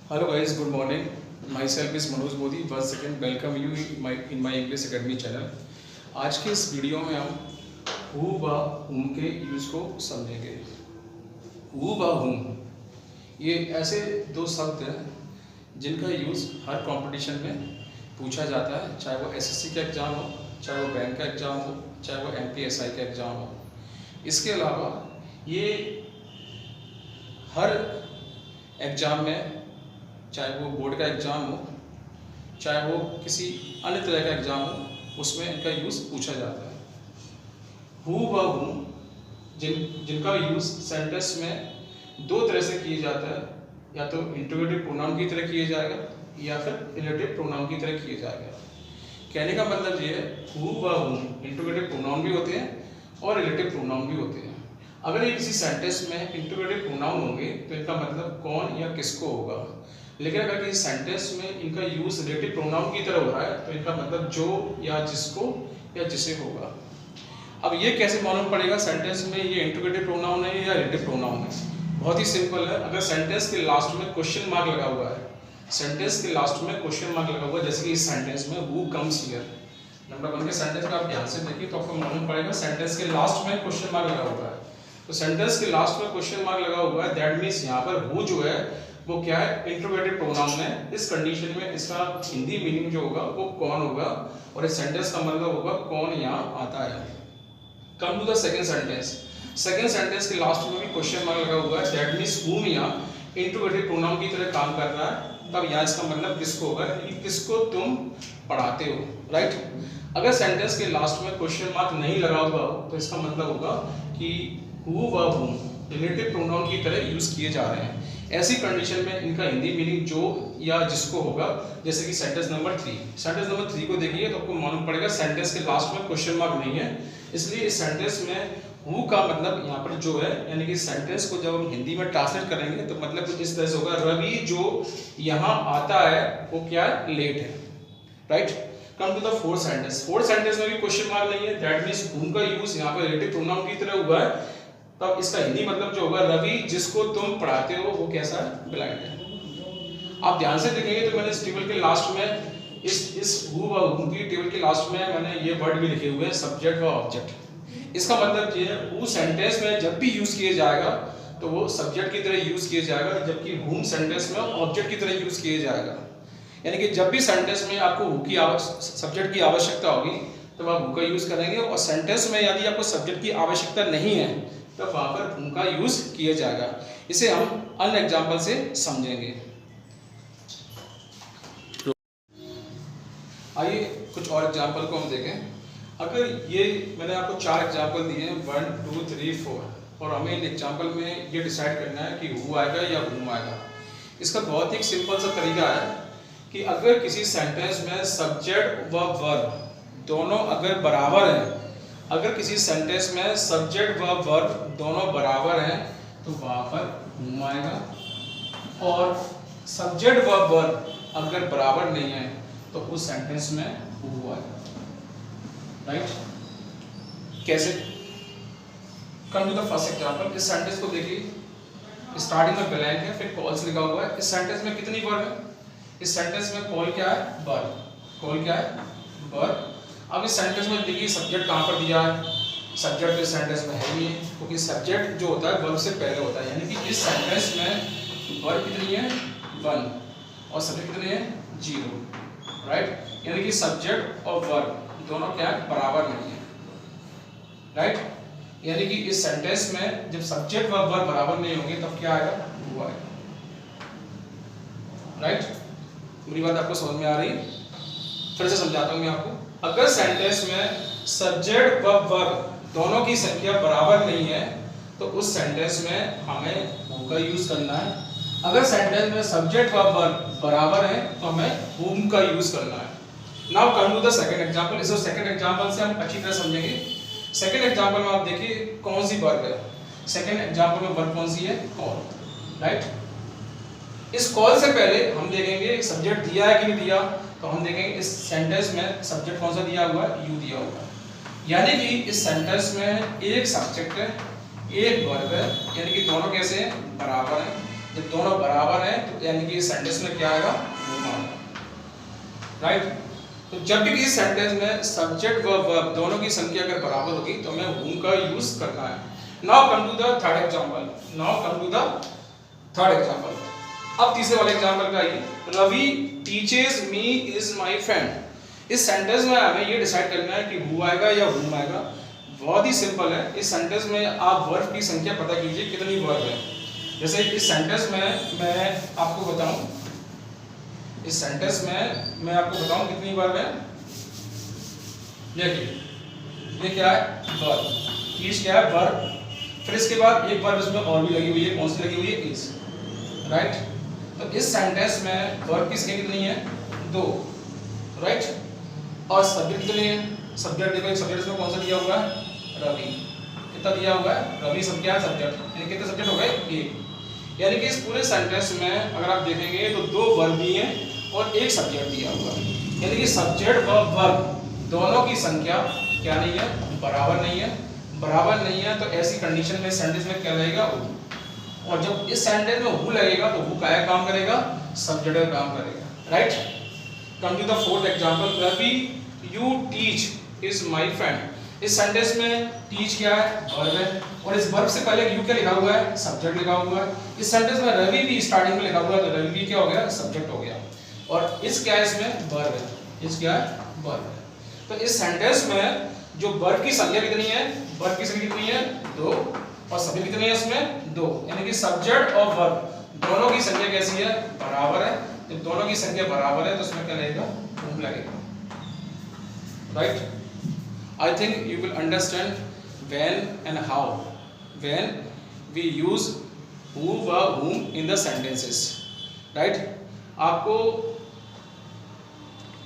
Hello guys, good morning. Myself is Manoj Modi. Once again welcome you in my English Academy channel. आज के इस video में हम who व हुम के यूज को समझेंगे। हु व हुम ये ऐसे दो शब्द हैं जिनका यूज हर कंपटीशन में पूछा जाता है, चाहे वो एसएससी का एग्ज़ाम हो, चाहे वो बैंक का एग्ज़ाम हो, चाहे वो एमपीएसआई का एग्ज़ाम हो। इसके अलावा ये हर एग्ज़ाम में, चाहे वो बोर्ड का एग्ज़ाम हो, चाहे वो किसी अन्य तरह का एग्ज़ाम हो, उसमें इनका यूज़ पूछा जाता है। हु व हुम जिनका यूज़ सेंटेंस में दो तरह से किया जाता है, या तो इंट्रोगेटिव प्रोनाउन की तरह किया जाएगा या फिर रिलेटिव प्रोनाउन की तरह किया जाएगा। कहने का मतलब ये है, हु व हुम इंट्रोगेटिव प्रोनाउन भी होते हैं और रिलेटिव प्रोनाउन भी होते हैं। अगर ये किसी सेंटेंस में इंट्रोगेटिव प्रोनाउन होंगे तो इनका मतलब कौन या किसको होगा, लेकिन अगर किसी सेंटेंस में इनका यूज रिलेटिव प्रोनाउन की तरह हो रहा है तो इनका मतलब जो या जिसको या जिसे होगा। अब ये कैसे मालूम पड़ेगा सेंटेंस में ये इंट्रोगेटिव प्रोनाउन है या रिलेटिव प्रोनाउन है? बहुत ही सिंपल है। अगर सेंटेंस के लास्ट में क्वेश्चन मार्क लगा हुआ है, सेंटेंस के लास्ट में क्वेश्चन मार्क लगा हुआ है, जैसे कि इस सेंटेंस में हु कम्स हियर, नंबर 1 के सेंटेंस में आप ध्यान से देखिए तो आपको मालूम पड़ेगा सेंटेंस के लास्ट में क्वेश्चन मार्क लगा हुआ है। तो सेंटेंस के लास्ट में क्वेश्चन मार्क लगा हुआ है, दैट मीन्स यहाँ पर हु जो है वो क्या है, इंट्रोगेटिव प्रोनाउन है। इस कंडीशन में इसका हिंदी मीनिंग जो होगा वो कौन होगा, और इस सेंटेंस का मतलब होगा कौन यहाँ आता है। Come to the second sentence. Second sentence के लास्ट में भी क्वेश्चन मार्क लगा हुआ है, दैट मीन्स हुम यहाँ इंट्रोगेटिव प्रोनाउन की तरह काम कर रहा है, तब यहाँ इसका मतलब किसको होगा, यानी किसको तुम पढ़ाते हो, राइट। अगर सेंटेंस के लास्ट में क्वेश्चन मार्क नहीं लगा हुआ हो तो इसका मतलब होगा कि हु व हुम रिलेटिव प्रोनाउन की तरह यूज किए जा रहे हैं। ऐसी कंडीशन में इनका हिंदी मीनिंग जो या जिसको होगा, जैसे कि सेंटेंस नंबर 3। सेंटेंस नंबर 3 को देखिए तो आपको मालूम पड़ेगा सेंटेंस के लास्ट में क्वेश्चन मार्क नहीं है, इसलिए इस सेंटेंस में हु का मतलब यहाँ पर जो है, यानी कि सेंटेंस को जब हम हिंदी में ट्रांसलेट करेंगे तो मतलब कुछ इस तरह से होगा, रवि जो यहाँ आता है वो क्या है, लेट है, right. Come to the fourth sentence. Fourth sentence में भी क्वेश्चन मार्क नहीं है, दैट मींस हुम का यूज यहाँ पर रिलेटिव प्रोनाउन की तरह हुआ है, तब इसका हिंदी मतलब जो होगा, रवि जिसको तुम पढ़ाते हो वो कैसा है, ब्लाइंड है। आप ध्यान से देखेंगे तो मैंने इस टेबल के लास्ट में इस हु व हुम की टेबल के लास्ट में मैंने ये वर्ड भी लिखे हुए हैं, सब्जेक्ट व ऑब्जेक्ट। इसका मतलब ये है, हु सेंटेंस में जब भी यूज किया जाएगा तो वो सब्जेक्ट की तरह यूज किया जाएगा, जबकि हुम सेंटेंस में ऑब्जेक्ट की तरह यूज किया जाएगा। यानी कि जब भी सेंटेंस में आपको हु की सब्जेक्ट की आवश्यकता होगी तब आप हु का यूज करेंगे, और सेंटेंस में यदि आपको सब्जेक्ट की आवश्यकता नहीं है तब वहां पर हुम का यूज किया जाएगा। इसे हम अन्य एग्जांपल से समझेंगे। आइए कुछ और एग्जांपल को हम देखें। अगर ये मैंने आपको 4 एग्जांपल दिए हैं, 1 2 3 4, और हमें इन एग्जांपल में ये डिसाइड करना है कि हु आएगा या हुम आएगा। इसका बहुत ही सिंपल सा तरीका है कि अगर किसी सेंटेंस में सब्जेक्ट व वर्ब दोनों अगर बराबर हैं, अगर किसी सेंटेंस में सब्जेक्ट व वर्ब दोनों बराबर हैं तो वहां पर हुम आएगा, और सब्जेक्ट व वर्ब अगर बराबर नहीं है तो उस सेंटेंस में हु आएगा, राइट। कैसे? Come to the first example. इस सेंटेंस को देखिए, स्टार्टिंग में ब्लैंक है, फिर कॉल्स लिखा हुआ है। इस सेंटेंस में कितनी वर्ब है? इस सेंटेंस में कॉल क्या है, वर्ब। कॉल क्या है, वर्ब। अब इस सेंटेंस में देखिए सब्जेक्ट कहाँ पर दिया है, सब्जेक्ट इस सेंटेंस में है ही नहीं, क्योंकि सब्जेक्ट जो होता है वर्ब से पहले होता है। यानी कि इस सेंटेंस में वर्ब कितनी है, 1, और सब्जेक्ट कितनी है, 0, राइट। यानी कि सब्जेक्ट और वर्ब दोनों क्या है, बराबर नहीं है, राइट। यानी कि इस सेंटेंस में जब सब्जेक्ट व वर्ब बराबर नहीं होंगे तब क्या आएगा, हु आएगा, राइट। मेरी बात आपको समझ में आ रही है? फिर से समझाता हूं मैं आपको। अगर सेंटेंस में सब्जेक्ट व वर्ब दोनों की संख्या बराबर नहीं है तो उस सेंटेंस में हमें हु का यूज करना है। अगर सेंटेंस में सब्जेक्ट व वर्ब बराबर है तो हमें हुम का यूज करना है। Now come to the second example. इस सेकंड एग्जांपल से हम अच्छी तरह समझेंगे। सेकंड एग्जांपल में आप देखिए कौन सी वर्ब है। सेकंड एग्जांपल में वर्ब कौन सी है, कॉल, राइट। इस कॉल से पहले हम देखेंगे सब्जेक्ट दिया है कि नहीं दिया, तो हम देखेंगे इस सेंटेंस में सब्जेक्ट कौन सा दिया हुआ है, यू दिया हुआ है। यानी कि इस सेंटेंस में एक सब्जेक्ट है, एक वर्ब है, यानी कि दोनों कैसे हैं, बराबर हैं। जब दोनों बराबर हैं तो यानी कि इस सेंटेंस में क्या आएगा, whom आएगा, राइट। तो जब भी किसी सेंटेंस में सब्जेक्ट व वर्ब दोनों की संख्या अगर बराबर होगी तो हमें whom का यूज करना है। Now come to the third example. अब तीसरे वाले एग्जांपल का आइए। Ravi teaches me is my friend. इस सेंटेंस में हमें ये डिसाइड करना है कि who आएगा या whom आएगा। बहुत ही सिंपल है। इस सेंटेंस में आप वर्ब की संख्या पता कीजिए कितनी वर्ब है। जैसे इस सेंटेंस में मैं आपको बताऊं, कितनी वर्ब है। देखिए ये क्या है, वर्ब। टीच क्या है, वर्ब। फिर इसके बाद एक वर्ब इसमें और भी लगी हुई है, कौन सी लगी हुई है, इज, राइट। तो इस सेंटेंस में वर्ब की संख्या कितनी है, 2, राइट। और सब्जेक्ट कितने हैं, सब्जेक्ट देखो, एक सब्जेक्ट इसमें कौन सा दिया हुआ है, रवि। कितना दिया हुआ है, रवि सब क्या है, सब्जेक्ट। यानी कितने सब्जेक्ट हो गए, 1। यानी कि इस पूरे सेंटेंस में अगर आप देखेंगे तो 2 वर्ब भी हैं और 1 सब्जेक्ट दिया हुआ है। यानी कि सब्जेक्ट व वर्ब दोनों की संख्या क्या नहीं है, बराबर नहीं है। तो ऐसी कंडीशन में सेंटेंस में क्या रहेगा, who। और जब इस सेंटेंस में who लगेगा तो who क्या काम करेगा, सब्जेक्ट का काम करेगा, right. Come to the fourth example. Ravi you teach is my friend. इस सेंटेंस में टीच क्या है, वर्ब है, और इस वर्ब से पहले यू क्या लिखा हुआ है, सब्जेक्ट लिखा हुआ है। इस सेंटेंस में रवि भी स्टार्टिंग में लिखा हुआ है, तो रवि भी क्या हो गया, सब्जेक्ट हो गया। और इस क्या है, इसमें वर्ब है, इस क्या है, वर्ब है। तो इस सेंटेंस में जो वर्ब की संख्या कितनी है, वर्ब की संख्या कितनी है, 2, और सब्जेक्ट कितनी है इसमें, 2। यानी कि सब्जेक्ट और वर्ब दोनों की संख्या कैसी है, बराबर है। जब दोनों की संख्या बराबर है तो उसमें क्या लगेगा, whom लगेगा, right. I think you will understand when and how when we use who व whom in the sentences, right। आपको